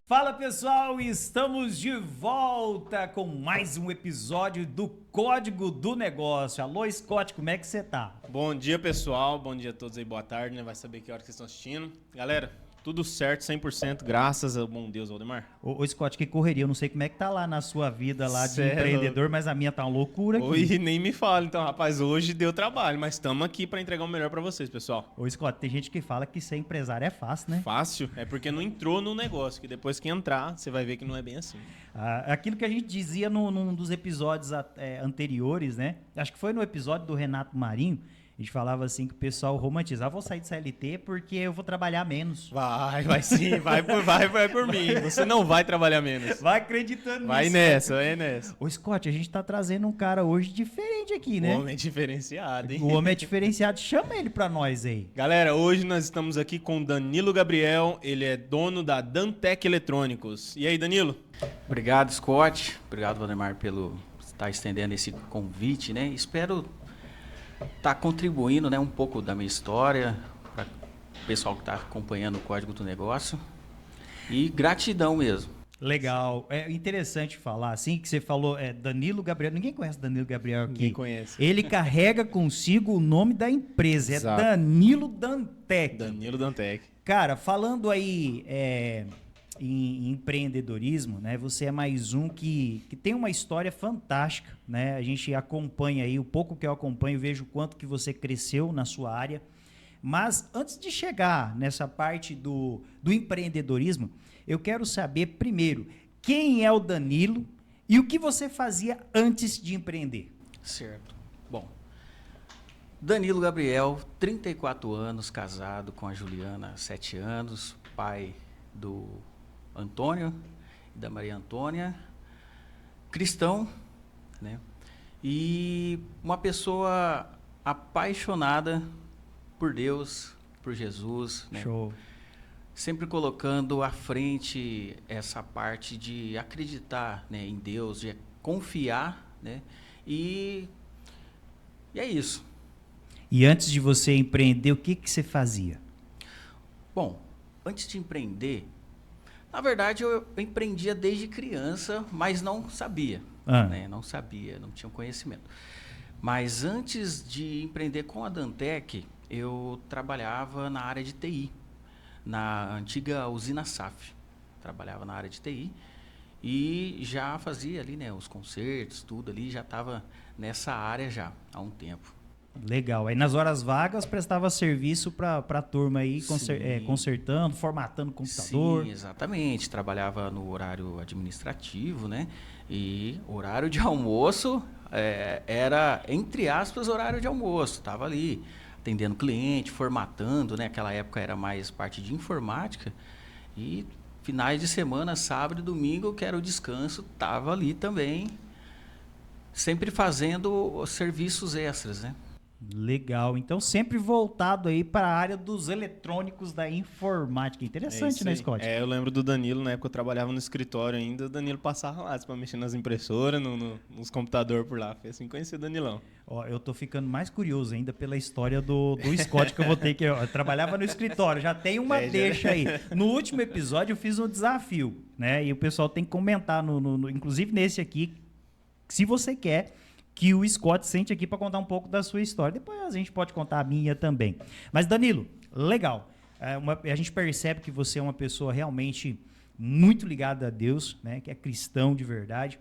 Fala pessoal, estamos de volta com mais um episódio do Código do Negócio. Alô Scott, como é que você tá? Bom dia pessoal, bom dia a todos aí, boa tarde, né? Vai saber que hora que vocês estão assistindo. Galera, tudo certo, 100%, graças ao bom Deus, Valdemar. Ô Scott, que correria, eu não sei como é que tá lá na sua vida lá de empreendedor, mas a minha tá uma loucura aqui. Oi, nem me fala, então rapaz, hoje deu trabalho, mas estamos aqui para entregar o melhor para vocês, pessoal. Ô Scott, tem gente que fala que ser empresário é fácil, né? Fácil, é porque não entrou no negócio, que depois que entrar, você vai ver que não é bem assim. Aquilo que a gente dizia num dos episódios anteriores, né? Acho que foi no episódio do Renato Marinho. A gente falava assim que o pessoal romantizava, vou sair de CLT porque eu vou trabalhar menos. Vai sim, vai por mim. Você não vai trabalhar menos. Vai acreditando vai nisso. Vai nessa. Ô Scott, a gente tá trazendo um cara hoje diferente aqui, né? O homem é diferenciado, hein? O homem é diferenciado, chama ele pra nós aí. Galera, hoje nós estamos aqui com Danilo Gabriel, ele é dono da Dantec Eletrônicos. E aí, Danilo? Obrigado, Scott. Obrigado, Valdemar, pelo estar estendendo esse convite, né? Espero estar contribuindo, né, um pouco da minha história para o pessoal que está acompanhando o Código do Negócio. E gratidão mesmo. Legal. É interessante falar assim, que você falou, Danilo Gabriel. Ninguém conhece Danilo Gabriel aqui. Ninguém conhece. Ele carrega consigo o nome da empresa. Exato. É Danilo Dantec. Danilo Dantec. Cara, falando aí em empreendedorismo, né? Você é mais um que tem uma história fantástica, né? A gente acompanha aí, o pouco que eu acompanho, vejo o quanto que você cresceu na sua área. Mas antes de chegar nessa parte do empreendedorismo, eu quero saber primeiro quem é o Danilo e o que você fazia antes de empreender. Certo. Bom, Danilo Gabriel, 34 anos, casado com a Juliana, 7 anos, pai do Antônio e da Maria Antônia, cristão, né? E uma pessoa apaixonada por Deus, por Jesus, né? Show. Sempre colocando à frente essa parte de acreditar, né, em Deus, de confiar, né? E é isso. E antes de você empreender, o que você fazia? Bom, antes de empreender, na verdade eu empreendia desde criança, mas não sabia, né? Não sabia, não tinha conhecimento. Mas antes de empreender com a Dantec, eu trabalhava na área de TI, na antiga usina SAF. Trabalhava na área de TI e já fazia ali, né, os concertos, tudo ali, já estava nessa área já há um tempo. Legal. Aí nas horas vagas prestava serviço para a turma aí, consertando, formatando o computador. Sim, exatamente. Trabalhava no horário administrativo, né? E horário de almoço era, entre aspas, horário de almoço. Estava ali atendendo cliente, formatando, né? Aquela época era mais parte de informática. E finais de semana, sábado e domingo, que era o descanso, estava ali também, sempre fazendo serviços extras, né? Legal. Então, sempre voltado aí para a área dos eletrônicos da informática. Interessante, né, Scott? Eu lembro do Danilo, na época eu trabalhava no escritório ainda, o Danilo passava lá para mexer nas impressoras, nos computadores por lá. Foi assim que conheci o Danilão. Ó, eu tô ficando mais curioso ainda pela história do Scott, que eu vou ter que... Eu trabalhava no escritório, já tem uma deixa aí. No último episódio eu fiz um desafio, né? E o pessoal tem que comentar, inclusive nesse aqui, se você quer que o Scott sente aqui para contar um pouco da sua história. Depois a gente pode contar a minha também. Mas, Danilo, legal. A gente percebe que você é uma pessoa realmente muito ligada a Deus, né? Que é cristão de verdade.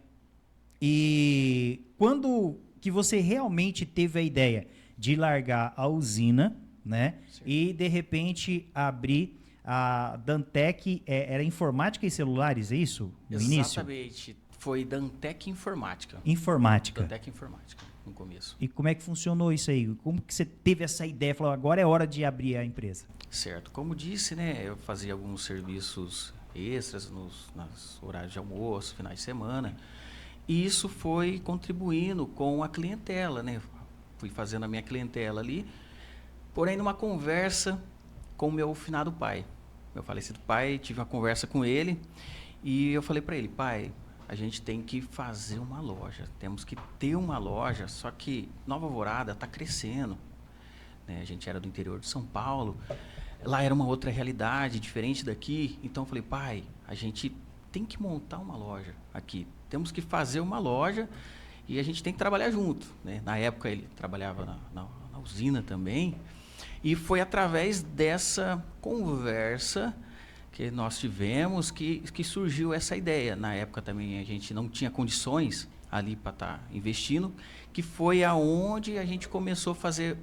E quando que você realmente teve a ideia de largar a usina, né? Sim. E, de repente, abrir a Dantec, era informática e celulares, é isso? No início? Exatamente. Foi Dantec Informática. Informática. Dantec Informática, no começo. E como é que funcionou isso aí? Como que você teve essa ideia? Falou, agora é hora de abrir a empresa. Certo. Como disse, né? Eu fazia alguns serviços extras nos horários de almoço, finais de semana. E isso foi contribuindo com a clientela, né? Fui fazendo a minha clientela ali. Porém, numa conversa com o meu finado pai. Meu falecido pai, tive uma conversa com ele. E eu falei para ele, pai, a gente tem que fazer uma loja, temos que ter uma loja, só que Nova Alvorada está crescendo, né? A gente era do interior de São Paulo, Lá era uma outra realidade, diferente daqui. Então eu falei, pai, a gente tem que montar uma loja aqui. Temos que fazer uma loja e a gente tem que trabalhar junto, né? Na época ele trabalhava na usina também. E foi através dessa conversa que nós tivemos que surgiu essa ideia. Na época também a gente não tinha condições ali para estar investindo, que foi aonde a gente começou a fazer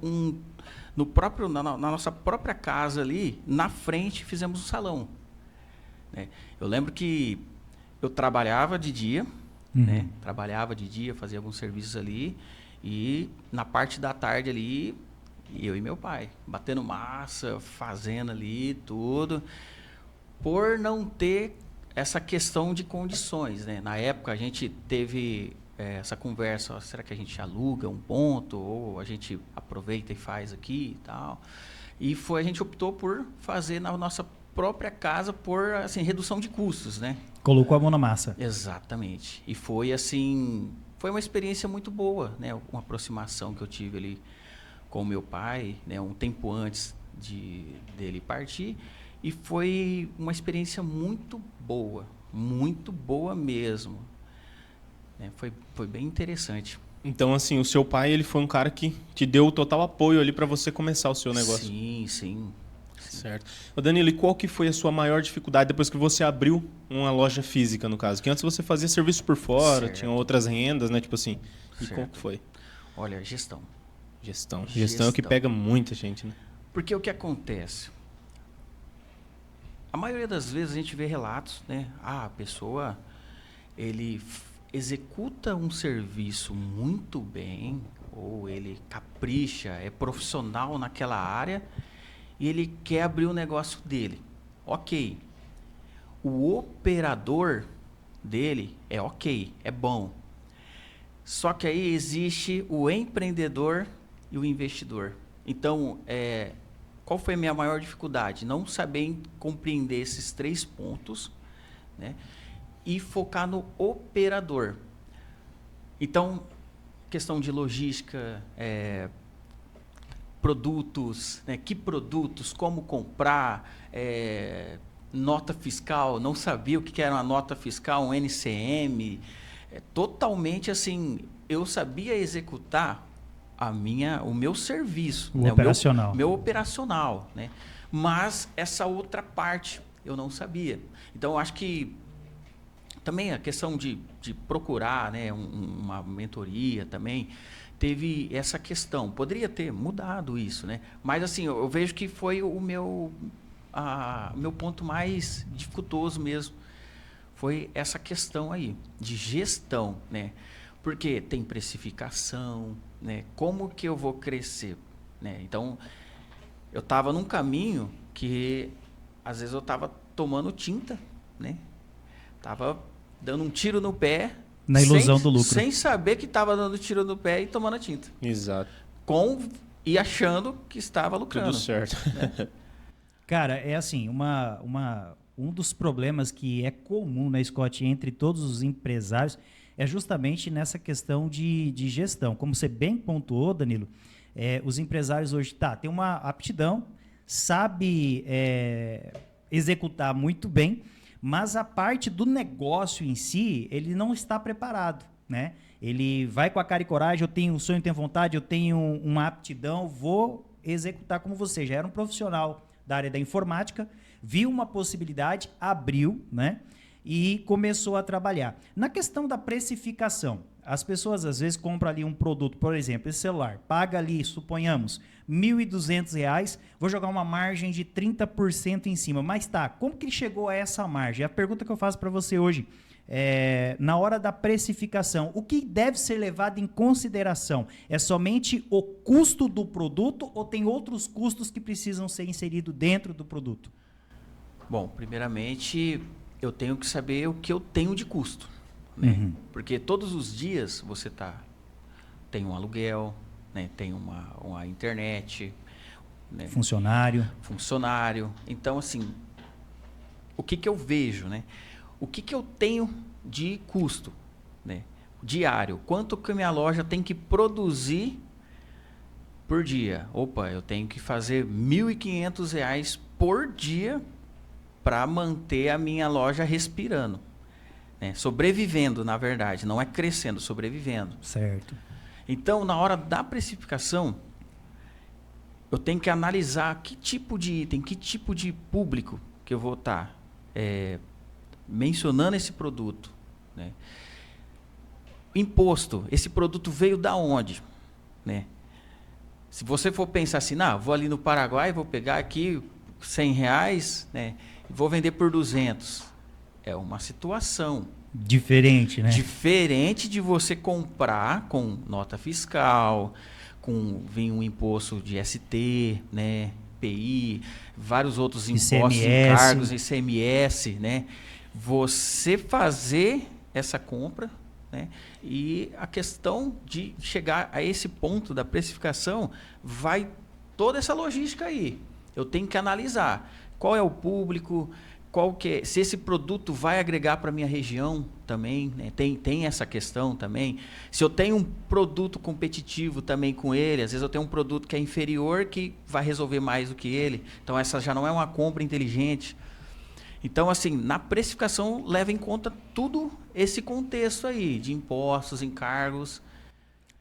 na nossa própria casa ali, na frente, fizemos um salão. Né? Eu lembro que eu trabalhava de dia, né? Trabalhava de dia, fazia alguns serviços ali, e na parte da tarde ali, eu e meu pai, batendo massa, fazendo ali tudo, por não ter essa questão de condições, né? Na época a gente teve essa conversa, será que a gente aluga um ponto ou a gente aproveita e faz aqui e tal? E a gente optou por fazer na nossa própria casa por assim, redução de custos, né? Colocou a mão na massa. Exatamente. E foi assim, foi uma experiência muito boa, né? Uma aproximação que eu tive ali com o meu pai, né? Um tempo antes dele partir. E foi uma experiência muito boa mesmo. Foi bem interessante. Então, assim, o seu pai, ele foi um cara que te deu o total apoio ali para você começar o seu negócio. Sim. Certo. Ô Danilo, e qual que foi a sua maior dificuldade depois que você abriu uma loja física, no caso? Que antes você fazia serviço por fora, tinha outras rendas, né? Tipo assim. E qual que foi? Olha, gestão. Gestão é o que pega muita gente, né? Porque o que acontece? A maioria das vezes a gente vê relatos, né? A pessoa, ele executa um serviço muito bem, ou ele capricha, é profissional naquela área, e ele quer abrir o negócio dele. Ok. O operador dele é ok, é bom. Só que aí existe o empreendedor e o investidor. Então, qual foi a minha maior dificuldade? Não saber compreender esses 3 pontos, né? E focar no operador. Então, questão de logística, produtos, né? Que produtos, como comprar, nota fiscal, não sabia o que era uma nota fiscal, um NCM. Totalmente assim, eu sabia executar o meu serviço, né? Operacional. Meu operacional, né? Mas essa outra parte eu não sabia. Então, eu acho que também a questão de procurar, né, uma mentoria também teve essa questão. Poderia ter mudado isso, né? Mas assim, eu vejo que foi o meu ponto mais dificultoso mesmo. Foi essa questão aí de gestão, né? Porque tem precificação, né? Como que eu vou crescer, né? Então, eu estava num caminho que às vezes eu estava tomando tinta, né? Tava dando um tiro no pé, na ilusão do lucro, sem saber que estava dando tiro no pé e tomando a tinta. Exato. E achando que estava lucrando. Tudo certo. Né? Cara, é assim, um dos problemas que é comum na Scott entre todos os empresários é justamente nessa questão de gestão. Como você bem pontuou, Danilo, os empresários hoje tem uma aptidão, sabe executar muito bem, mas a parte do negócio em si, ele não está preparado, né? Ele vai com a cara e coragem, eu tenho um sonho, tenho vontade, eu tenho uma aptidão, vou executar como você. Já era um profissional da área da informática, viu uma possibilidade, abriu, né? E começou a trabalhar. Na questão da precificação, as pessoas às vezes compram ali um produto, por exemplo, esse celular, paga ali, suponhamos, R$ 1.200, vou jogar uma margem de 30% em cima. Mas como que ele chegou a essa margem? A pergunta que eu faço para você hoje, na hora da precificação, o que deve ser levado em consideração? É somente o custo do produto ou tem outros custos que precisam ser inseridos dentro do produto? Bom, primeiramente, eu tenho que saber o que eu tenho de custo. Né? Porque todos os dias você tem um aluguel, né? Tem uma internet, né? Funcionário. Então, assim, o que eu vejo, né? O que eu tenho de custo, né? Diário. Quanto que a minha loja tem que produzir por dia? Opa, eu tenho que fazer R$ 1.500 por dia para manter a minha loja respirando. Né? Sobrevivendo, na verdade. Não é crescendo, sobrevivendo. Certo. Então, na hora da precificação, eu tenho que analisar que tipo de item, que tipo de público que eu vou estar mencionando esse produto. Né? Imposto, esse produto veio da onde? Né? Se você for pensar assim, vou ali no Paraguai, vou pegar aqui R$100, né, e vou vender por 200. É uma situação diferente, né? Diferente de você comprar com nota fiscal, vem um imposto de ST, né, PI, vários outros impostos, encargos, ICMS, né? Você fazer essa compra, né? E a questão de chegar a esse ponto da precificação vai toda essa logística aí. Eu tenho que analisar qual é o público, se esse produto vai agregar para a minha região também, né? Tem essa questão também. Se eu tenho um produto competitivo também com ele, às vezes eu tenho um produto que é inferior que vai resolver mais do que ele. Então essa já não é uma compra inteligente. Então, assim, na precificação leva em conta tudo esse contexto aí, de impostos, encargos.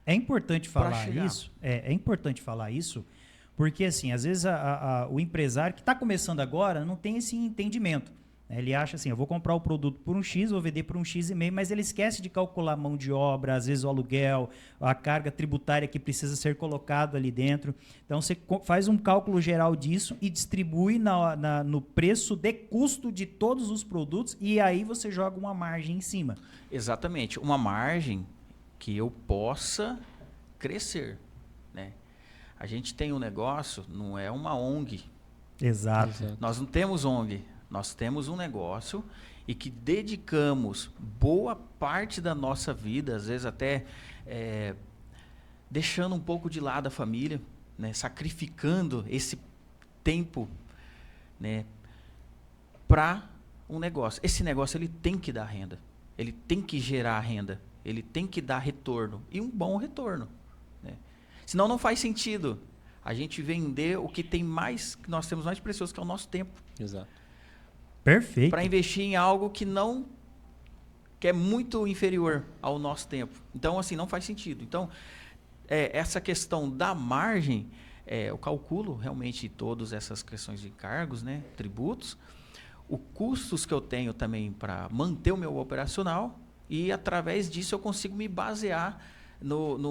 É importante falar isso. É importante falar isso, porque, assim, às vezes o empresário que está começando agora não tem esse entendimento. Ele acha assim, eu vou comprar o produto por um X, vou vender por um X,5, mas ele esquece de calcular a mão de obra, às vezes o aluguel, a carga tributária que precisa ser colocado ali dentro. Então, você faz um cálculo geral disso e distribui no preço de custo de todos os produtos e aí você joga uma margem em cima. Exatamente. Uma margem que eu possa crescer, né? A gente tem um negócio, não é uma ONG. Exato. Nós não temos ONG. Nós temos um negócio e que dedicamos boa parte da nossa vida, às vezes até deixando um pouco de lado a família, né? Sacrificando esse tempo, né? Para um negócio. Esse negócio ele tem que dar renda, ele tem que gerar renda, ele tem que dar retorno e um bom retorno. Né? Senão não faz sentido a gente vender o que tem mais, que nós temos mais precioso, que é o nosso tempo. Exato. Perfeito. Para investir em algo que é muito inferior ao nosso tempo. Então, assim, não faz sentido. Então, essa questão da margem, eu calculo realmente todas essas questões de encargos, né, tributos, os custos que eu tenho também para manter o meu operacional e, através disso, eu consigo me basear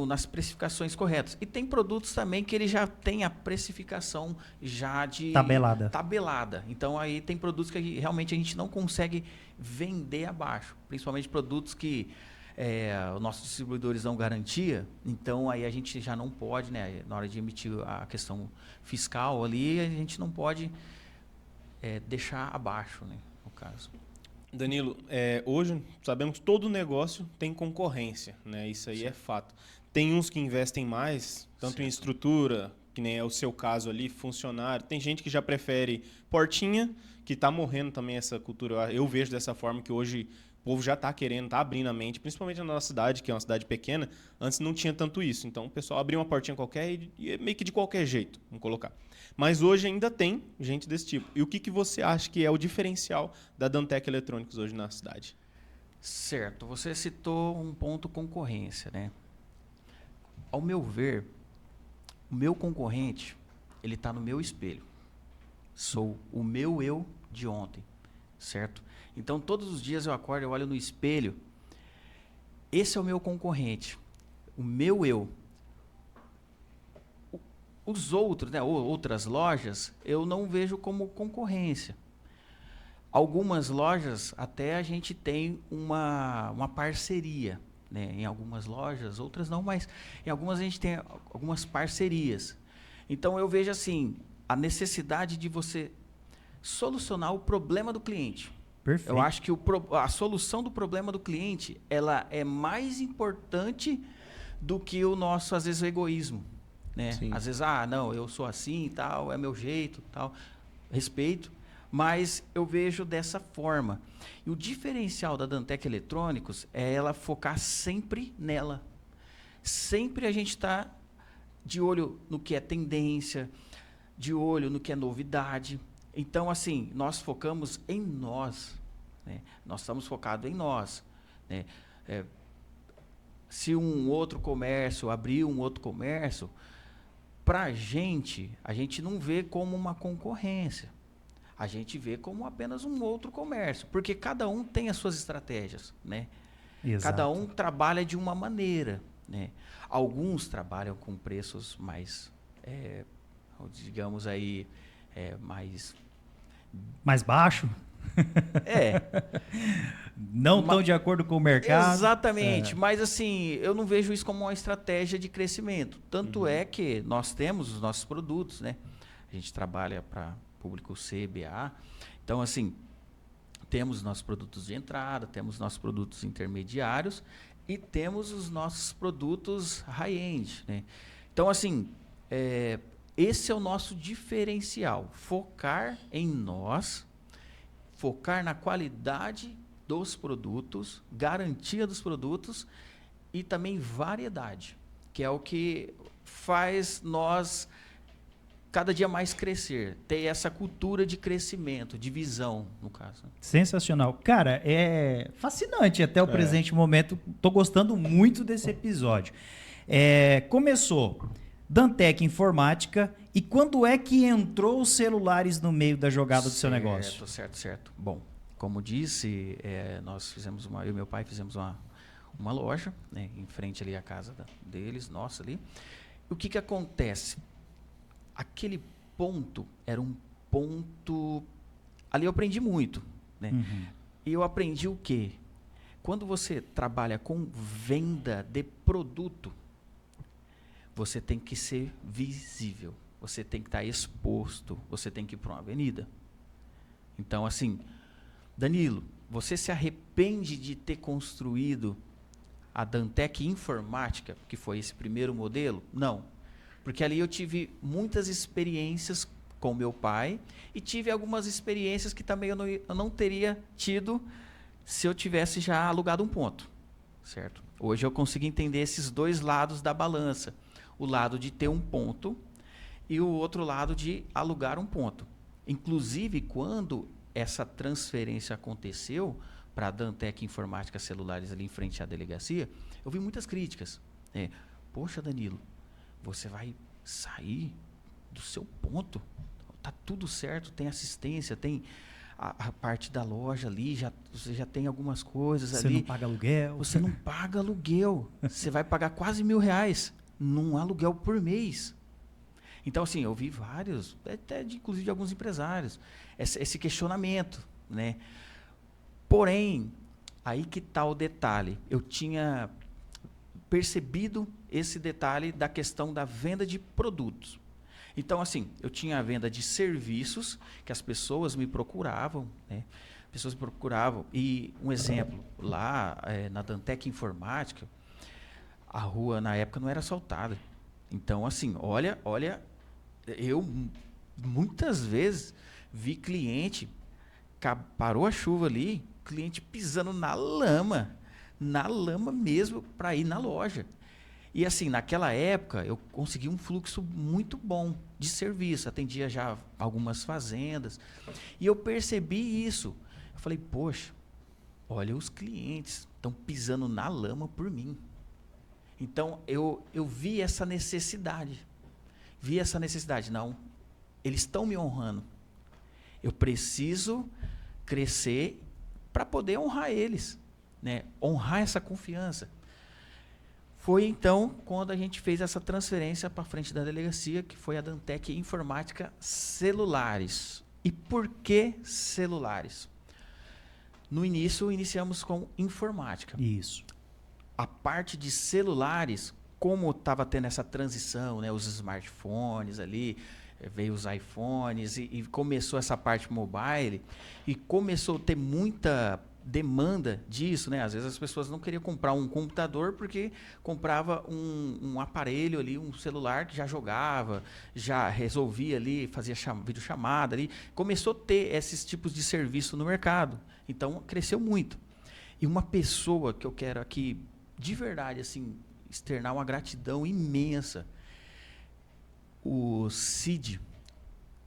nas precificações corretas. E tem produtos também que ele já tem a precificação já de tabelada. Então aí tem produtos que realmente a gente não consegue vender abaixo, principalmente produtos que os nossos distribuidores dão garantia. Então aí a gente já não pode, né, na hora de emitir a questão fiscal ali, a gente não pode deixar abaixo, né, no caso. Danilo, hoje sabemos que todo negócio tem concorrência, né? Isso aí é fato. Tem uns que investem mais, tanto em estrutura, que nem é o seu caso ali, funcionário. Tem gente que já prefere portinha, que está morrendo também essa cultura. Eu vejo dessa forma que hoje o povo já está querendo, está abrindo a mente, principalmente na nossa cidade, que é uma cidade pequena. Antes não tinha tanto isso. Então o pessoal abria uma portinha qualquer e meio que de qualquer jeito, vamos colocar. Mas hoje ainda tem gente desse tipo. E o que você acha que é o diferencial da Dantec Eletrônicos hoje na cidade? Certo. Você citou um ponto concorrência, né? Ao meu ver, o meu concorrente, ele está no meu espelho. Sou o meu eu de ontem, certo? Então, todos os dias eu acordo, eu olho no espelho. Esse é o meu concorrente, o meu eu. Os outros, né, outras lojas, eu não vejo como concorrência. Algumas lojas até a gente tem uma parceria, né? Em algumas lojas, outras não, mas em algumas a gente tem algumas parcerias. Então eu vejo assim, a necessidade de você solucionar o problema do cliente. Perfeito. Eu acho que a solução do problema do cliente, ela é mais importante do que o nosso, às vezes, o egoísmo. Né? Às vezes, não, eu sou assim, tal, é meu jeito, tal, respeito, mas eu vejo dessa forma. E o diferencial da Dantec Eletrônicos é ela focar sempre nela. Sempre a gente está de olho no que é tendência, de olho no que é novidade, Então, assim, nós focamos em nós, né? Nós estamos focados em nós, né? Se um outro comércio abrir um outro comércio, para a gente não vê como uma concorrência. A gente vê como apenas um outro comércio, porque cada um tem as suas estratégias, né? Exato. Cada um trabalha de uma maneira, né? Alguns trabalham com preços mais, digamos aí, mais baixo? Não tão de acordo com o mercado. Exatamente, mas assim, eu não vejo isso como uma estratégia de crescimento. Tanto é que nós temos os nossos produtos, né? A gente trabalha para público C, BA. Então, assim, temos nossos produtos de entrada, temos nossos produtos intermediários e temos os nossos produtos high-end, né? Então, assim, esse é o nosso diferencial. Focar em nós, focar na qualidade dos produtos, garantia dos produtos e também variedade, que é o que faz nós cada dia mais crescer, ter essa cultura de crescimento, de visão, no caso. Sensacional. Cara, é fascinante até o presente momento. Tô gostando muito desse episódio. Começou Dantec Informática, e quando é que entrou os celulares no meio da jogada do seu negócio? Certo. Bom, como disse, eu e meu pai fizemos uma loja, né, em frente ali à casa deles, nossa ali. O que acontece? Aquele ponto era um ponto... Ali eu aprendi muito, né? E eu aprendi o quê? Quando você trabalha com venda de produto, você tem que ser visível, você tem que estar exposto, você tem que ir para uma avenida. Então, assim, Danilo, você se arrepende de ter construído a Dantec Informática, que foi esse primeiro modelo? Não. Porque ali eu tive muitas experiências com meu pai e tive algumas experiências que também eu não teria tido se eu tivesse já alugado um ponto, certo? Hoje eu consegui entender esses dois lados da balança. O lado de ter um ponto e o outro lado de alugar um ponto. Inclusive, quando essa transferência aconteceu para a Dantec Informática Celulares ali em frente à delegacia, eu vi muitas críticas. Poxa, Danilo, você vai sair do seu ponto? Tá tudo certo, tem assistência, tem a parte da loja ali, você já tem algumas coisas ali. Você não paga aluguel. Você não paga aluguel. Você vai pagar quase R$1.000 num aluguel por mês. Então, assim, eu vi vários, inclusive de alguns empresários, esse questionamento, né? Porém, aí que está o detalhe. Eu tinha percebido esse detalhe da questão da venda de produtos. Então, assim, eu tinha a venda de serviços que as pessoas me procuravam, né? Pessoas me procuravam. E um exemplo, lá na Dantec Informática, a rua na época não era asfaltada. Então, assim, olha, eu muitas vezes vi cliente, parou a chuva ali, cliente pisando na lama mesmo para ir na loja. E assim, naquela época, eu consegui um fluxo muito bom de serviço. Atendia já algumas fazendas. E eu percebi isso. Eu falei, poxa, olha, os clientes estão pisando na lama por mim. Então, eu vi essa necessidade. Não, eles estão me honrando. Eu preciso crescer para poder honrar eles, né? Honrar essa confiança. Foi então quando a gente fez essa transferência para frente da delegacia, que foi a Dantec Informática Celulares. E por que celulares? No início, iniciamos com informática. Isso. A parte de celulares, como estava tendo essa transição, né, os smartphones ali, veio os iPhones e começou essa parte mobile e começou a ter muita demanda disso, né? Às vezes as pessoas não queriam comprar um computador porque comprava um aparelho ali, um celular que já jogava, já resolvia ali, fazia videochamada ali. Começou a ter esses tipos de serviço no mercado. Então, cresceu muito. E uma pessoa que eu quero aqui, de verdade, assim, externar uma gratidão imensa, o Cid,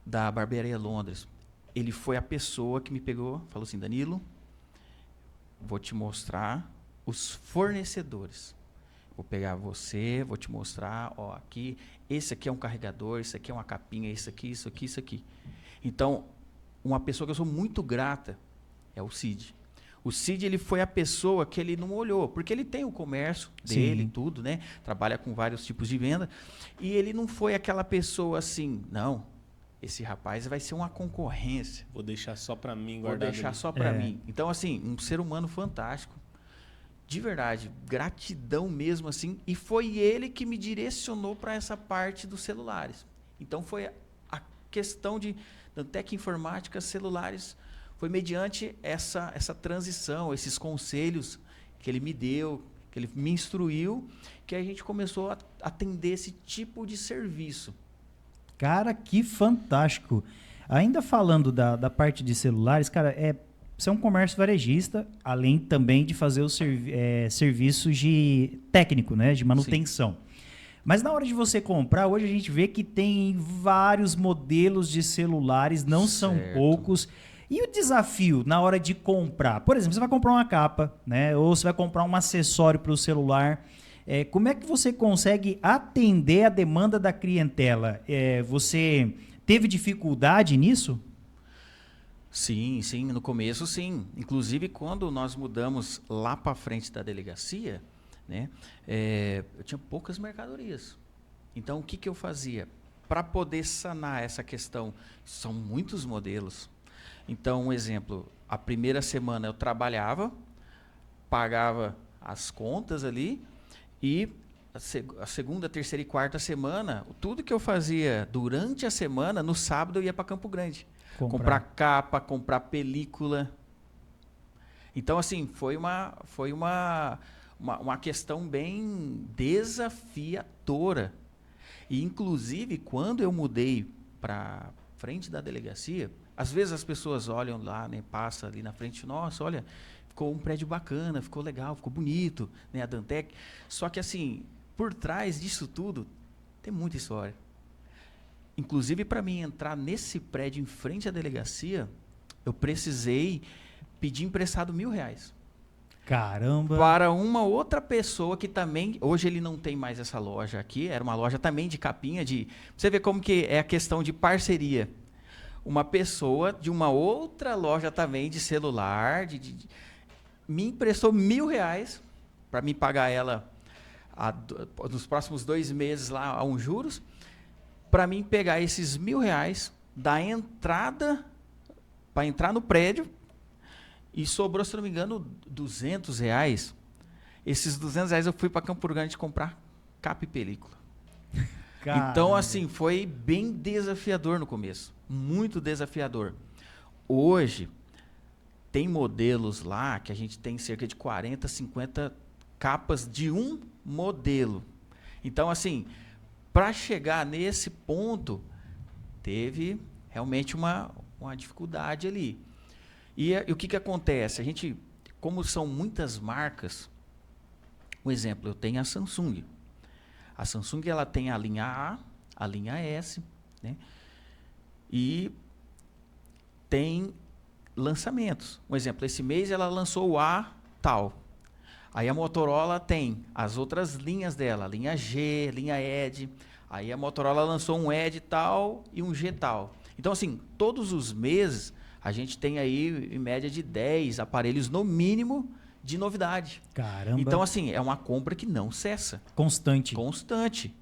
da Barbearia Londres. ele foi a pessoa que me pegou, falou assim, Danilo, vou te mostrar os fornecedores. Vou pegar você, vou te mostrar, ó, aqui, esse aqui é um carregador, esse aqui é uma capinha, isso aqui, isso aqui, isso aqui. Então, uma pessoa que eu sou muito grata é o Cid. O Cid, ele foi a pessoa que ele não olhou, porque ele tem o comércio dele e tudo, né? Trabalha com vários tipos de venda. E ele não foi aquela pessoa assim, não, esse rapaz vai ser uma concorrência. Vou deixar só para mim, guardado. Vou deixar só para mim. Então, assim, um ser humano fantástico. De verdade, gratidão mesmo, assim. E foi ele que me direcionou para essa parte dos celulares. Então, foi a questão de Dantec Informática, celulares... Foi mediante essa transição, esses conselhos que ele me deu, que ele me instruiu, que a gente começou a atender esse tipo de serviço. Cara, que fantástico. Ainda falando da parte de celulares, cara, você é um comércio varejista, além também de fazer os serviços de técnico, né, de manutenção. Sim. Mas na hora de você comprar, hoje a gente vê que tem vários modelos de celulares, não são poucos. E o desafio na hora de comprar? Por exemplo, você vai comprar uma capa, né? Ou você vai comprar um acessório para o celular. Como é que você consegue atender a demanda da clientela? Você teve dificuldade nisso? Sim, no começo sim. Inclusive quando nós mudamos lá para frente da delegacia, né? Eu tinha poucas mercadorias. Então o que eu fazia? Para poder sanar essa questão, são muitos modelos. Então, um exemplo, a primeira semana eu trabalhava, pagava as contas ali, e a segunda, terceira e quarta semana, tudo que eu fazia durante a semana, no sábado eu ia para Campo Grande. Comprar capa, comprar película. Então, assim, foi uma questão bem desafiadora. E, inclusive, quando eu mudei para frente da delegacia, às vezes as pessoas olham lá, né, passa ali na frente, nossa, olha, ficou um prédio bacana, ficou legal, ficou bonito, né, a Dantec. Só que assim, por trás disso tudo, tem muita história. Inclusive, para mim entrar nesse prédio em frente à delegacia, eu precisei pedir emprestado R$1.000. Caramba! Para uma outra pessoa que também, hoje ele não tem mais essa loja aqui, era uma loja também de capinha, você vê como que é a questão de parceria. Uma pessoa de uma outra loja também de celular me emprestou R$1.000 para me pagar ela nos próximos 2 meses lá a uns juros, para mim pegar esses R$1.000 da entrada para entrar no prédio e sobrou, se não me engano, R$200. Esses R$200 eu fui para Campo Grande comprar capa e película. Caramba. Então, assim, foi bem desafiador no começo. Muito desafiador. Hoje, tem modelos lá que a gente tem cerca de 40, 50 capas de um modelo. Então, assim, para chegar nesse ponto, teve realmente uma dificuldade ali. E o que acontece? A gente, como são muitas marcas, um exemplo, eu tenho a Samsung. A Samsung ela tem a linha A, a linha S, né? E tem lançamentos. Um exemplo, esse mês ela lançou o A tal. Aí a Motorola tem as outras linhas dela, linha G, linha Edge. Aí a Motorola lançou um Edge tal e um G tal. Então, assim, todos os meses a gente tem aí em média de 10 aparelhos no mínimo de novidade. Caramba. Então, assim, é uma compra que não cessa. Constante.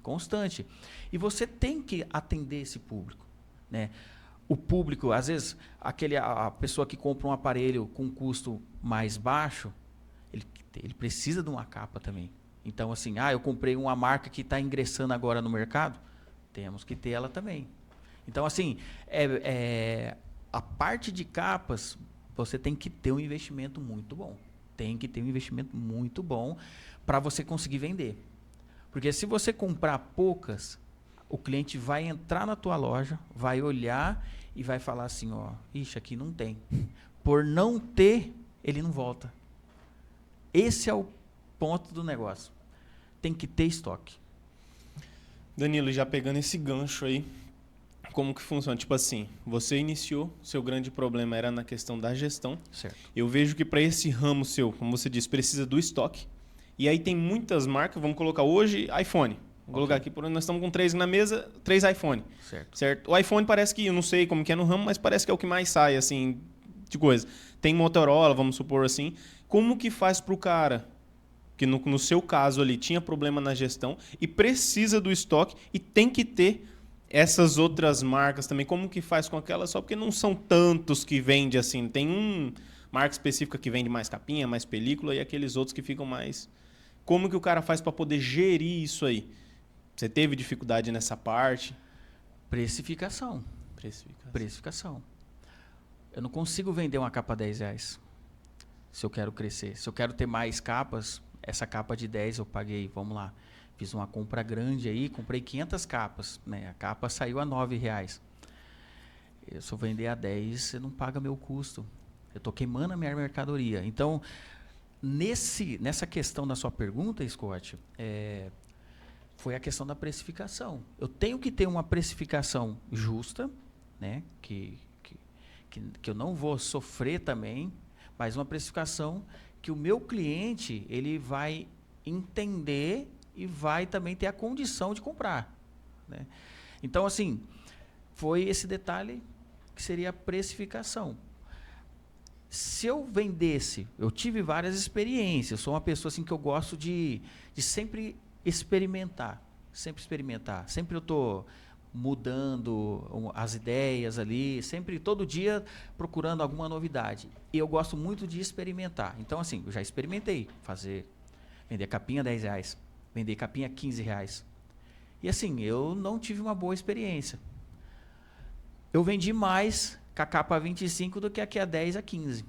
Constante. E você tem que atender esse público, né? O público, às vezes, a pessoa que compra um aparelho com custo mais baixo, ele precisa de uma capa também. Então, assim, eu comprei uma marca que está ingressando agora no mercado, temos que ter ela também. Então, assim, a parte de capas, você tem que ter um investimento muito bom. Tem que ter um investimento muito bom para você conseguir vender. Porque se você comprar poucas, o cliente vai entrar na tua loja, vai olhar e vai falar assim, ó, ixi, aqui não tem. Por não ter, ele não volta. Esse é o ponto do negócio. Tem que ter estoque. Danilo, já pegando esse gancho aí, como que funciona. Tipo assim, você iniciou, seu grande problema era na questão da gestão. Certo. Eu vejo que para esse ramo seu, como você disse, precisa do estoque. E aí tem muitas marcas, vamos colocar hoje iPhone. Vou colocar aqui, nós estamos com 3 na mesa, 3 iPhone. Certo. O iPhone parece que, eu não sei como que é no ramo, mas parece que é o que mais sai, assim, de coisa. Tem Motorola, vamos supor assim. Como que faz para o cara que no seu caso ali tinha problema na gestão e precisa do estoque e tem que ter essas outras marcas também, como que faz com aquelas? Só porque não são tantos que vende assim. Tem marca específica que vende mais capinha, mais película e aqueles outros que ficam mais... Como que o cara faz para poder gerir isso aí? Você teve dificuldade nessa parte? Precificação. Eu não consigo vender uma capa a R$10 se eu quero crescer. Se eu quero ter mais capas, essa capa de 10 eu paguei, vamos lá, fiz uma compra grande aí, comprei 500 capas, né? A capa saiu a R$9. Se eu vender a 10, você não paga meu custo. Eu estou queimando a minha mercadoria. Então, nessa questão da sua pergunta, Scott, foi a questão da precificação. Eu tenho que ter uma precificação justa, né? Que eu não vou sofrer também, mas uma precificação que o meu cliente ele vai entender e vai também ter a condição de comprar, né? Então, assim, foi esse detalhe que seria a precificação. Se eu vendesse, eu tive várias experiências, eu sou uma pessoa assim, que eu gosto de sempre experimentar, sempre eu estou mudando as ideias ali, sempre, todo dia, procurando alguma novidade. E eu gosto muito de experimentar. Então, assim, eu já experimentei vender capinha R$10, vender capinha R$15. E assim, eu não tive uma boa experiência. Eu vendi mais com a capa 25 do que a 10 a 15.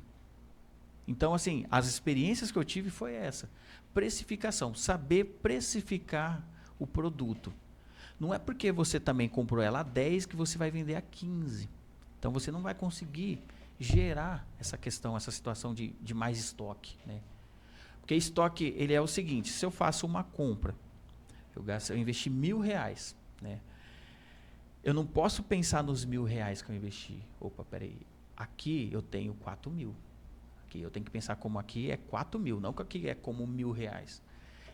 Então, assim, as experiências que eu tive foi essa. Precificação, saber precificar o produto. Não é porque você também comprou ela a 10 que você vai vender a 15. Então, você não vai conseguir gerar essa questão, essa situação de mais estoque, né? Porque estoque, ele é o seguinte, se eu faço uma compra, eu investi R$1.000, né? Eu não posso pensar nos R$1.000 que eu investi. Opa, peraí, aqui eu tenho 4.000. Aqui eu tenho que pensar como aqui é 4.000, não que aqui é como R$1.000.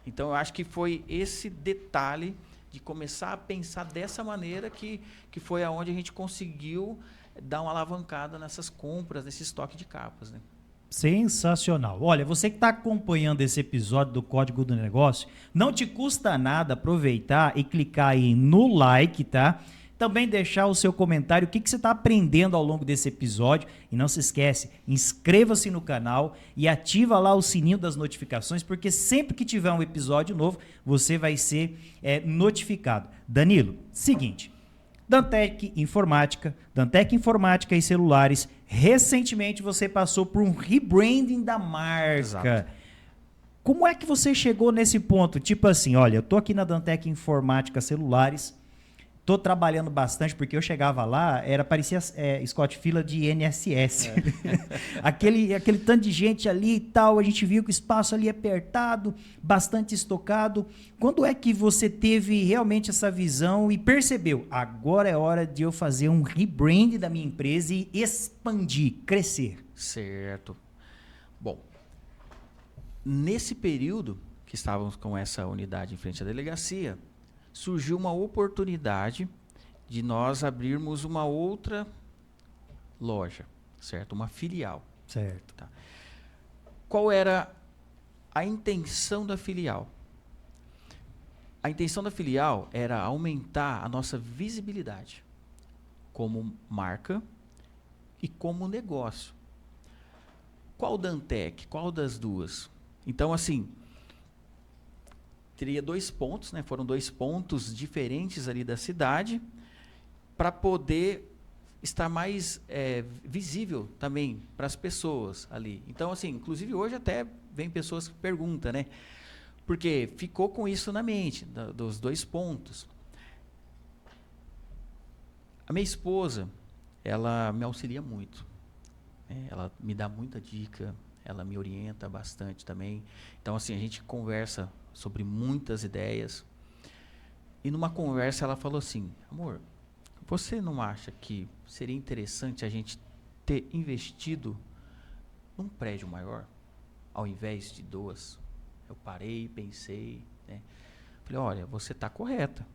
Então, eu acho que foi esse detalhe de começar a pensar dessa maneira que foi aonde a gente conseguiu dar uma alavancada nessas compras, nesse estoque de capas, né? Sensacional. Olha, você que está acompanhando esse episódio do Código do Negócio, não te custa nada aproveitar e clicar aí no like, tá? Também deixar o seu comentário, o que você está aprendendo ao longo desse episódio. E não se esquece, inscreva-se no canal e ativa lá o sininho das notificações, porque sempre que tiver um episódio novo, você vai ser notificado. Danilo, seguinte, Dantec Informática e Celulares, recentemente você passou por um rebranding da marca. Exato. Como é que você chegou nesse ponto? Tipo assim, olha, eu tô aqui na Dantec Informática Celulares, tô trabalhando bastante, porque eu chegava lá, parecia Scott, fila de INSS. aquele tanto de gente ali e tal, a gente viu que o espaço ali é apertado, bastante estocado. Quando é que você teve realmente essa visão e percebeu, agora é hora de eu fazer um rebrand da minha empresa e expandir, crescer? Certo. Bom, nesse período que estávamos com essa unidade em frente à delegacia, surgiu uma oportunidade de nós abrirmos uma outra loja, certo? Uma filial. Certo. Tá. Qual era a intenção da filial? A intenção da filial era aumentar a nossa visibilidade como marca e como negócio. Qual Dantec? Qual das duas? Então, assim, teria 2 pontos, né? Foram 2 pontos diferentes ali da cidade para poder estar mais visível também para as pessoas ali. Então, assim, inclusive hoje até vem pessoas que perguntam, né? Porque ficou com isso na mente, dos 2 pontos. A minha esposa, ela me auxilia muito, né? Ela me dá muita dica, ela me orienta bastante também. Então, assim, a gente conversa sobre muitas ideias. E numa conversa ela falou assim, amor, você não acha que seria interessante a gente ter investido num prédio maior, ao invés de 2? Eu parei, pensei, né? Falei, olha, você está correta.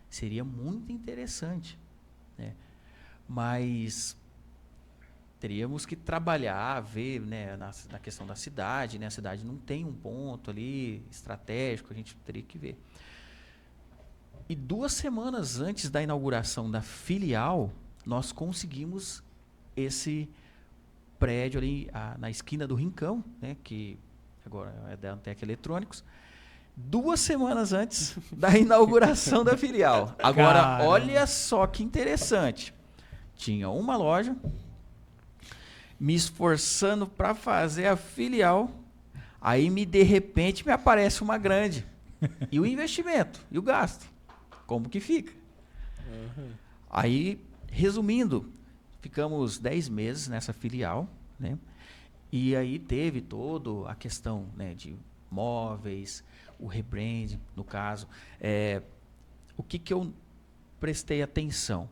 Seria muito interessante, né? Mas teríamos que trabalhar, ver, né, na questão da cidade, né? A cidade não tem um ponto ali estratégico, a gente teria que ver. E 2 semanas antes da inauguração da filial, nós conseguimos esse prédio ali na esquina do Rincão, né, que agora é da Antec Eletrônicos, 2 semanas antes da inauguração da filial. Agora, Caramba. olha só que interessante. Tinha uma loja, me esforçando para fazer a filial, aí de repente me aparece uma grande. E o investimento? E o gasto? Como que fica? Uhum. Aí, resumindo, ficamos 10 meses nessa filial, né? E aí teve toda a questão, né, de móveis, o rebrand, no caso. O que eu prestei atenção?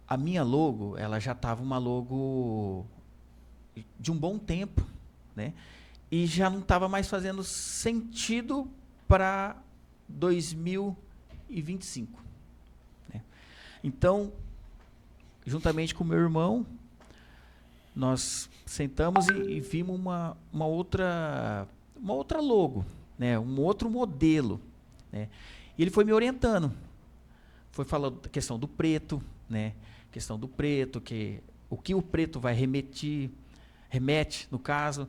A minha logo, ela já estava uma logo de um bom tempo, né? E já não estava mais fazendo sentido para 2025. Né? Então, juntamente com meu irmão, nós sentamos e vimos uma outra logo, né? Um outro modelo, né? E ele foi me orientando. Foi falando da questão do preto, né? Questão do preto, o que o preto vai remete, no caso.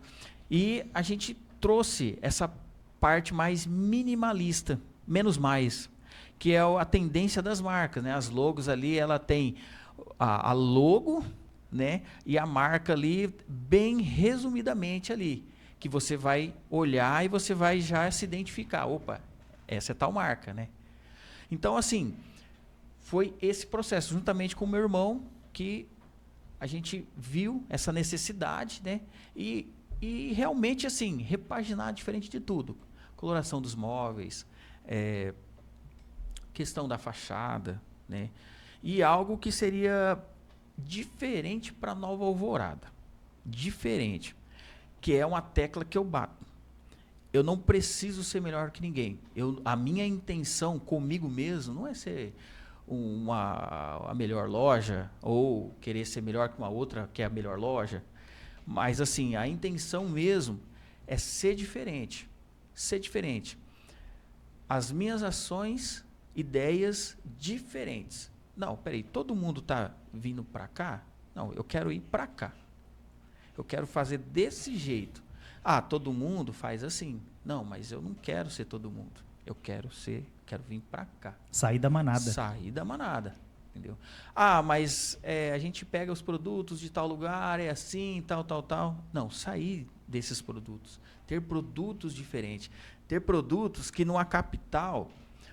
E a gente trouxe essa parte mais minimalista, menos mais, que é a tendência das marcas, né? As logos ali, ela tem a logo, né? E a marca ali, bem resumidamente ali, que você vai olhar e você vai já se identificar. Opa, essa é tal marca, né? Então, assim, foi esse processo, juntamente com o meu irmão, que a gente viu essa necessidade, né? E realmente, assim, repaginar diferente de tudo. Coloração dos móveis, questão da fachada, né? E algo que seria diferente para Nova Alvorada. Diferente. Que é uma tecla que eu bato. Eu não preciso ser melhor que ninguém. A minha intenção comigo mesmo não é ser a melhor loja ou querer ser melhor que uma outra que é a melhor loja. Mas, assim, a intenção mesmo é ser diferente. Ser diferente. As minhas ações, ideias diferentes. Não, peraí, todo mundo está vindo para cá? Não, eu quero ir para cá. Eu quero fazer desse jeito. Ah, todo mundo faz assim. Não, mas eu não quero ser todo mundo. Eu quero vir para cá. Sair da manada. Sair da manada, entendeu? Ah, mas a gente pega os produtos de tal lugar, é assim, tal. Não, sair desses produtos. Ter produtos diferentes. Ter produtos que numa capital...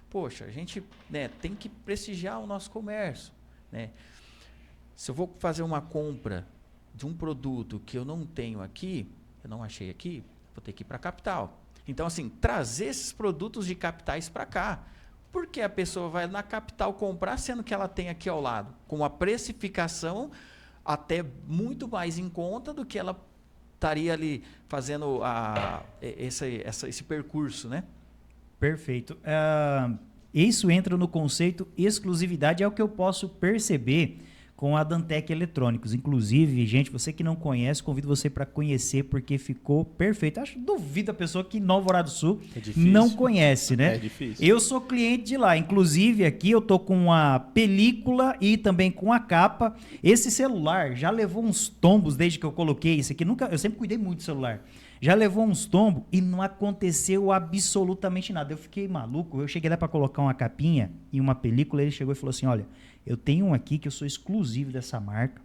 Poxa, a gente, né, tem que prestigiar o nosso comércio, né? Se eu vou fazer uma compra de um produto que eu não tenho aqui, eu não achei aqui, vou ter que ir para a capital. Então, assim, trazer esses produtos de capitais para cá. Porque a pessoa vai na capital comprar, sendo que ela tem aqui ao lado, com uma precificação até muito mais em conta do que ela estaria ali fazendo esse percurso, né? Perfeito. Isso entra no conceito exclusividade, é o que eu posso perceber com a Dantec Eletrônicos. Inclusive, gente, você que não conhece, convido você para conhecer, porque ficou perfeito. Duvido a pessoa que em Nova Alvorada do Sul não conhece, né? É difícil. Eu sou cliente de lá. Inclusive, aqui eu tô com a película e também com a capa. Esse celular já levou uns tombos desde que eu coloquei isso aqui. Eu sempre cuidei muito do celular. Já levou uns tombos e não aconteceu absolutamente nada. Eu fiquei maluco. Eu cheguei lá para colocar uma capinha e uma película. Ele chegou e falou assim: olha, eu tenho um aqui que eu sou exclusivo dessa marca.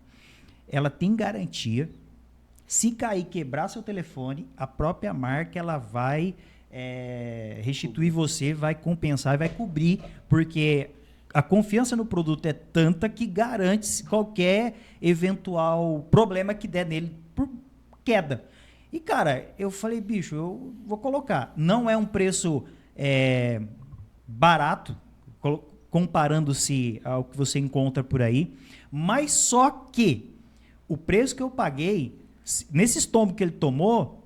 Ela tem garantia. Se cair, quebrar seu telefone, a própria marca ela vai restituir você, vai compensar e vai cobrir, porque a confiança no produto é tanta que garante qualquer eventual problema que der nele por queda. E, cara, eu falei, bicho, eu vou colocar. Não é um preço barato. comparando-se ao que você encontra por aí, mas só que o preço que eu paguei, nesse estômago que ele tomou,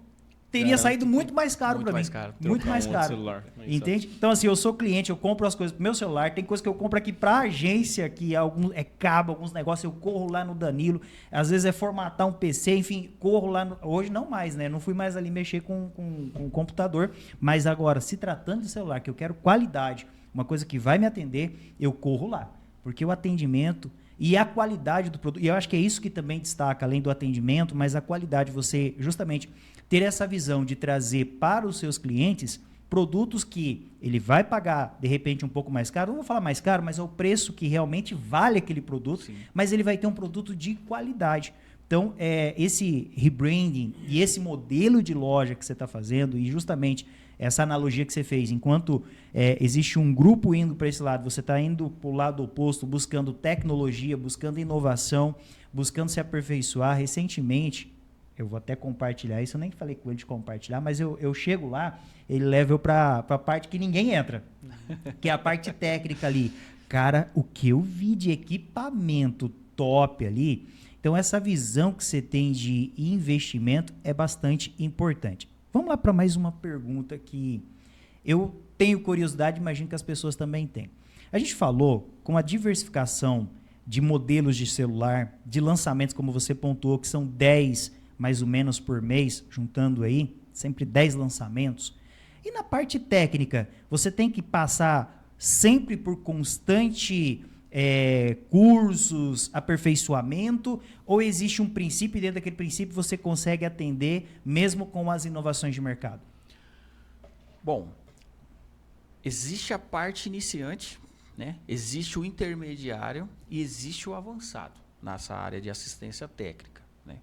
teria saído muito mais caro para mim. Muito mais caro. Celular. Entende? Então, assim, eu sou cliente, eu compro as coisas pro meu celular, tem coisa que eu compro aqui pra agência, que é cabo, alguns negócios, eu corro lá no Danilo, às vezes é formatar um PC, enfim, corro lá. Hoje não mais, né? Não fui mais ali mexer com o computador, mas agora, se tratando de celular, que eu quero qualidade, uma coisa que vai me atender, eu corro lá. Porque o atendimento e a qualidade do produto, e eu acho que é isso que também destaca, além do atendimento, mas a qualidade, você justamente ter essa visão de trazer para os seus clientes produtos que ele vai pagar, de repente, um pouco mais caro. Não vou falar mais caro, mas é o preço que realmente vale aquele produto, sim, mas ele vai ter um produto de qualidade. Então, esse rebranding e esse modelo de loja que você está fazendo, e justamente essa analogia que você fez, enquanto existe um grupo indo para esse lado, você está indo para o lado oposto, buscando tecnologia, buscando inovação, buscando se aperfeiçoar. Recentemente, eu vou até compartilhar isso, eu nem falei com ele de compartilhar, mas eu chego lá, ele leva eu para a parte que ninguém entra, que é a parte técnica ali. Cara, o que eu vi de equipamento top ali, então essa visão que você tem de investimento é bastante importante. Vamos lá para mais uma pergunta que eu tenho curiosidade, imagino que as pessoas também têm. A gente falou com a diversificação de modelos de celular, de lançamentos, como você pontuou, que são 10 mais ou menos por mês, juntando aí, sempre 10 lançamentos. E na parte técnica, você tem que passar sempre por constante cursos, aperfeiçoamento, ou existe um princípio e dentro daquele princípio você consegue atender mesmo com as inovações de mercado? Bom, existe a parte iniciante, né? Existe o intermediário e existe o avançado nessa área de assistência técnica, né?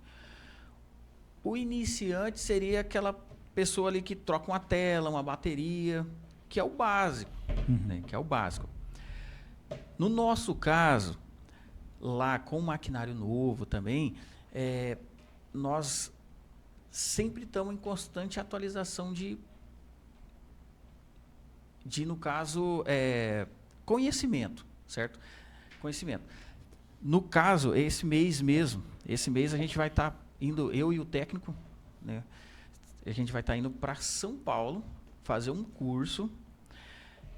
O iniciante seria aquela pessoa ali que troca uma tela, uma bateria, que é o básico, né? Que é o básico. No nosso caso, lá com o maquinário novo também, nós sempre estamos em constante atualização de no caso, conhecimento, certo? Conhecimento. No caso, esse mês a gente vai estar indo, eu e o técnico, né? A gente vai estar indo para São Paulo fazer um curso,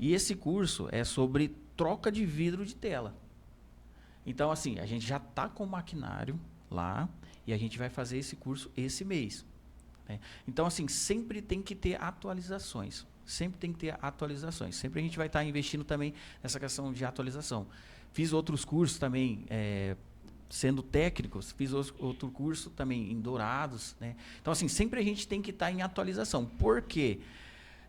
e esse curso é sobre troca de vidro de tela. Então, assim, a gente já está com o maquinário lá e a gente vai fazer esse curso esse mês, né? Então, assim, sempre tem que ter atualizações. Sempre tem que ter atualizações. Sempre a gente vai estar investindo também nessa questão de atualização. Fiz outros cursos também, sendo técnicos, fiz outro curso também em Dourados, né? Então, assim, sempre a gente tem que estar em atualização. Por quê?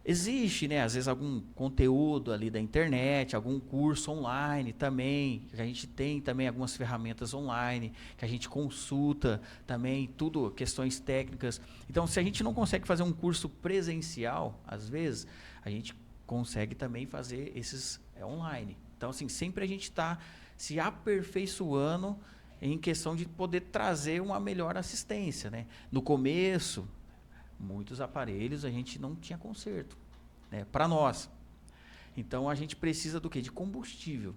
Existe, né, às vezes, algum conteúdo ali da internet, algum curso online também, que a gente tem também algumas ferramentas online, que a gente consulta também, tudo, questões técnicas. Então, se a gente não consegue fazer um curso presencial, às vezes, a gente consegue também fazer esses online. Então, assim, sempre a gente está se aperfeiçoando em questão de poder trazer uma melhor assistência, né? No começo, muitos aparelhos a gente não tinha conserto, né, para nós. Então a gente precisa do quê? De combustível.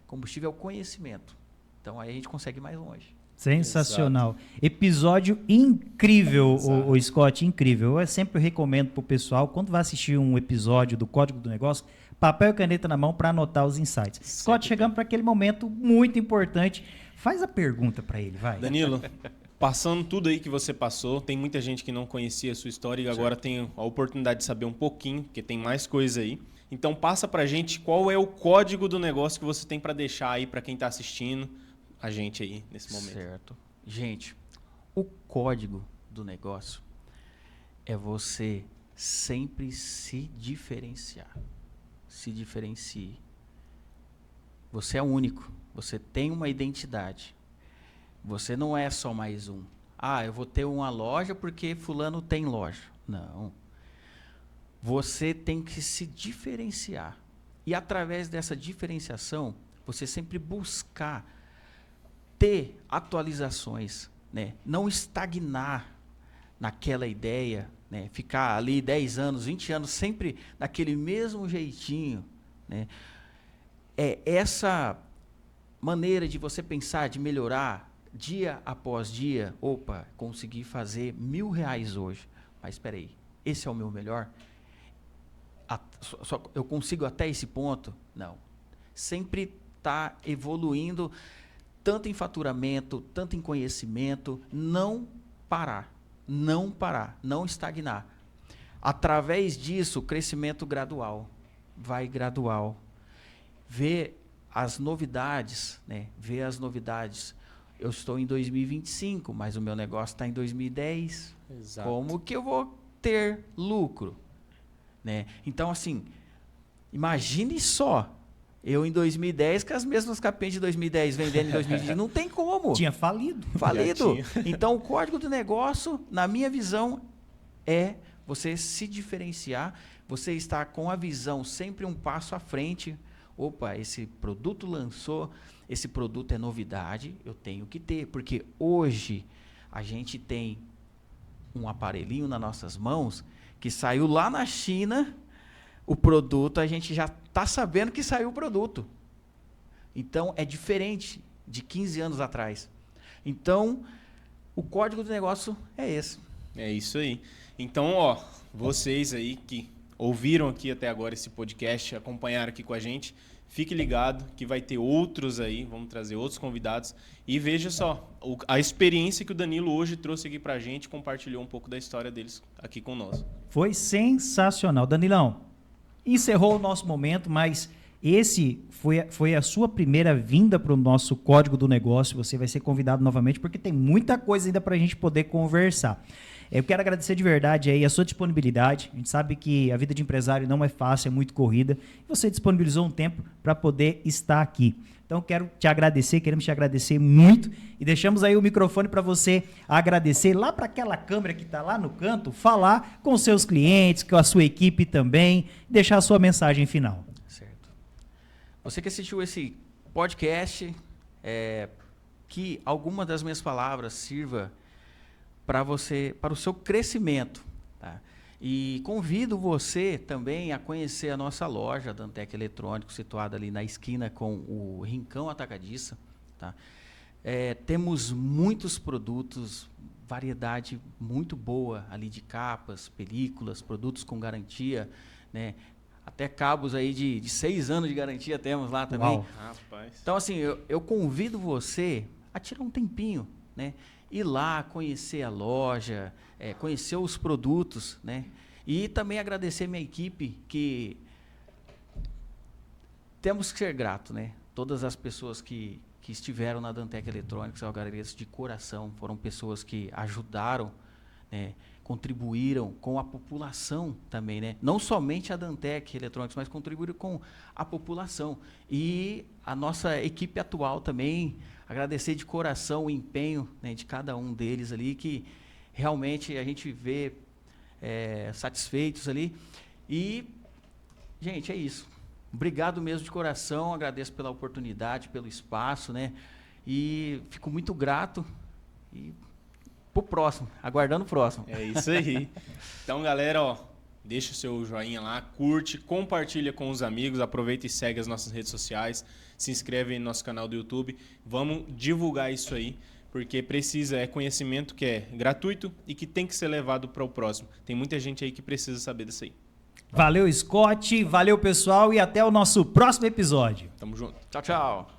Combustível é o conhecimento. Então aí a gente consegue ir mais longe. Sensacional. Exato. Episódio incrível, o Scott, incrível. Eu sempre recomendo pro pessoal, quando vai assistir um episódio do Código do Negócio, papel e caneta na mão para anotar os insights. Sempre. Scott, chegamos para aquele momento muito importante. Faz a pergunta para ele, vai. Danilo, passando tudo aí que você passou, tem muita gente que não conhecia a sua história e agora tem a oportunidade de saber um pouquinho, porque tem mais coisa aí. Então passa pra gente qual é o código do negócio que você tem para deixar aí para quem está assistindo a gente aí nesse momento. Certo. Gente, o código do negócio é você sempre se diferenciar. Se diferencie. Você é único. Você tem uma identidade. Você não é só mais um. Ah, eu vou ter uma loja porque fulano tem loja. Não. Você tem que se diferenciar. E através dessa diferenciação, você sempre buscar ter atualizações, né? Não estagnar naquela ideia, né? Ficar ali 10 anos, 20 anos, sempre daquele mesmo jeitinho, né? essa maneira de você pensar, de melhorar dia após dia. Opa, consegui fazer R$1.000 hoje. Mas espera aí, esse é o meu melhor? Eu consigo até esse ponto? Não. Sempre está evoluindo, tanto em faturamento, tanto em conhecimento. Não parar, não estagnar. Através disso, crescimento gradual. Vai gradual. Ver as novidades, né? Ver as novidades. Eu estou em 2025, mas o meu negócio está em 2010. Exato. Como que eu vou ter lucro? Né? Então, assim, imagine só, eu em 2010 com as mesmas capinhas de 2010 vendendo em 2020. Não tem como. Tinha falido. Falido. Então, o código do negócio, na minha visão, é você se diferenciar, você estar com a visão sempre um passo à frente. Opa, esse produto lançou, esse produto é novidade, eu tenho que ter. Porque hoje a gente tem um aparelhinho nas nossas mãos que saiu lá na China, o produto, a gente já está sabendo que saiu o produto. Então, é diferente de 15 anos atrás. Então, o código do negócio é esse. É isso aí. Então, ó, vocês aí que ouviram aqui até agora esse podcast, acompanharam aqui com a gente, fique ligado que vai ter outros aí, vamos trazer outros convidados. E veja só, a experiência que o Danilo hoje trouxe aqui pra gente, compartilhou um pouco da história deles aqui conosco. Foi sensacional. Danilão, encerrou o nosso momento, mas esse foi a sua primeira vinda para o nosso Código do Negócio. Você vai ser convidado novamente, porque tem muita coisa ainda para a gente poder conversar. Eu quero agradecer de verdade aí a sua disponibilidade. A gente sabe que a vida de empresário não é fácil, é muito corrida. Você disponibilizou um tempo para poder estar aqui. Então, queremos te agradecer muito e deixamos aí o microfone para você agradecer lá para aquela câmera que está lá no canto, falar com seus clientes, com a sua equipe também, deixar a sua mensagem final. Certo. Você que assistiu esse podcast, que alguma das minhas palavras sirva para você, para o seu crescimento, tá? E convido você também a conhecer a nossa loja Dantec Eletrônicos, situada ali na esquina com o Rincão Atacadista, tá? Temos muitos produtos, variedade muito boa ali de capas, películas, produtos com garantia, né? Até cabos aí de 6 anos de garantia temos lá também. Uau. Rapaz. Então, assim, eu convido você a tirar um tempinho, né? Ir lá, conhecer a loja, conhecer os produtos, né? E também agradecer minha equipe, que temos que ser grato, né? Todas as pessoas que estiveram na Dantec Eletrônicos, eu agradeço de coração. Foram pessoas que ajudaram, né? Contribuíram com a população também, né? Não somente a Dantec Eletrônicos, mas contribuíram com a população. E a nossa equipe atual também, agradecer de coração o empenho, né, de cada um deles ali, que realmente a gente vê satisfeitos ali. E, gente, é isso. Obrigado mesmo de coração, agradeço pela oportunidade, pelo espaço, né? E fico muito grato. E pro próximo, aguardando o próximo. É isso aí. Então, galera, ó, deixa o seu joinha lá, curte, compartilha com os amigos, aproveita e segue as nossas redes sociais, se inscreve no nosso canal do YouTube. Vamos divulgar isso aí, porque é conhecimento que é gratuito e que tem que ser levado para o próximo. Tem muita gente aí que precisa saber disso aí. Valeu, Scott, valeu, pessoal, e até o nosso próximo episódio. Tamo junto. Tchau, tchau.